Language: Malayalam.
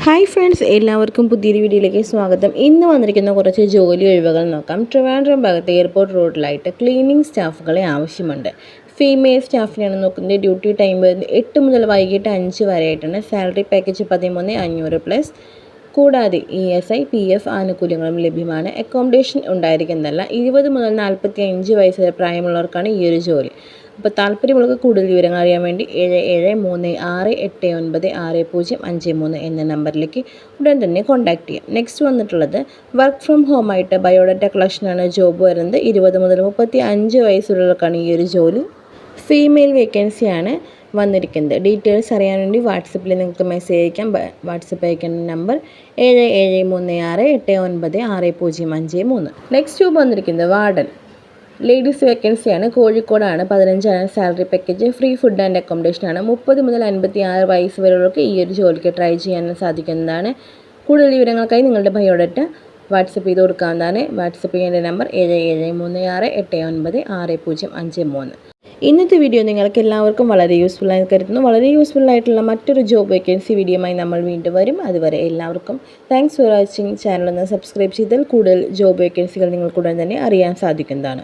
ഹായ് ഫ്രണ്ട്സ്, എല്ലാവർക്കും പുതിയൊരു വീഡിയോയിലേക്ക് സ്വാഗതം. ഇന്ന് വന്നിരിക്കുന്ന കുറച്ച് ജോലി ഒഴിവുകൾ നോക്കാം. ട്രിവാൻഡ്രം ഭാഗത്ത് എയർപോർട്ട് റോഡിലായിട്ട് ക്ലീനിങ് സ്റ്റാഫുകളെ ആവശ്യമുണ്ട്. ഫീമെയിൽ സ്റ്റാഫിനാണ് നോക്കുന്നത്. ഡ്യൂട്ടി ടൈം വരുന്നത് 8 മുതൽ വൈകിട്ട് 5 വരെ ആയിട്ടാണ്. Salary package 13,500 plus. കൂടാതെ ESI PF ആനുകൂല്യങ്ങളും ലഭ്യമാണ്. അക്കോമഡേഷൻ ഉണ്ടായിരിക്കുന്നതല്ല. 20 മുതൽ 45 വയസ്സ് വരെ പ്രായമുള്ളവർക്കാണ് ഈ ഒരു ജോലി. അപ്പോൾ താല്പര്യമുള്ള കൂടുതൽ വിവരങ്ങൾ അറിയാൻ വേണ്ടി 7736896053 എന്ന നമ്പറിലേക്ക് ഉടൻ തന്നെ കോൺടാക്ട് ചെയ്യാം. നെക്സ്റ്റ് വന്നിട്ടുള്ളത് വർക്ക് ഫ്രം ഹോം ആയിട്ട് ബയോഡാറ്റ കളക്ഷനാണ് ജോബ് വരുന്നത്. 20 മുതൽ 35 വയസ്സുള്ളവർക്കാണ് ഈ ഒരു ജോലി. ഫീമെയിൽ വേക്കൻസിയാണ് വന്നിരിക്കുന്നത്. ഡീറ്റെയിൽസ് അറിയാൻ വേണ്ടി വാട്സപ്പിൽ നിങ്ങൾക്ക് മെസ്സേജ് അയക്കാം. വാട്സപ്പ് അയക്കേണ്ട നമ്പർ 7736896053. നെക്സ്റ്റ് ജോബ് വന്നിരിക്കുന്നത് വാർഡൻ ലേഡീസ് വേക്കൻസിയാണ്. കോഴിക്കോടാണ്. 15 salary package. Free food and അക്കോമഡേഷനാണ്. 30 മുതൽ 56 വയസ്സ് വരെയുള്ളവർക്ക് ഈ ഒരു ജോലിക്ക് ട്രൈ ചെയ്യാൻ സാധിക്കുന്നതാണ്. കൂടുതൽ വിവരങ്ങൾക്കായി നിങ്ങളുടെ ബയോഡാറ്റ വാട്സപ്പ് ചെയ്ത് കൊടുക്കാവുന്നതാണ്. വാട്സപ്പ് ചെയ്യേണ്ട നമ്പർ 7736896053. ഇന്നത്തെ വീഡിയോ നിങ്ങൾക്ക് എല്ലാവർക്കും വളരെ യൂസ്ഫുള്ളായി കരുതുന്നു. വളരെ യൂസ്ഫുള്ളായിട്ടുള്ള മറ്റൊരു ജോബ് വേക്കൻസി വീഡിയോയുമായി നമ്മൾ വീണ്ടും വരും. അതുവരെ എല്ലാവർക്കും താങ്ക്സ് ഫോർ വാച്ചിങ്. ചാനൽ ഒന്ന് സബ്സ്ക്രൈബ് ചെയ്താൽ കൂടുതൽ ജോബ് വേക്കൻസികൾ നിങ്ങൾക്കുടൻ തന്നെ അറിയാൻ സാധിക്കുന്നതാണ്.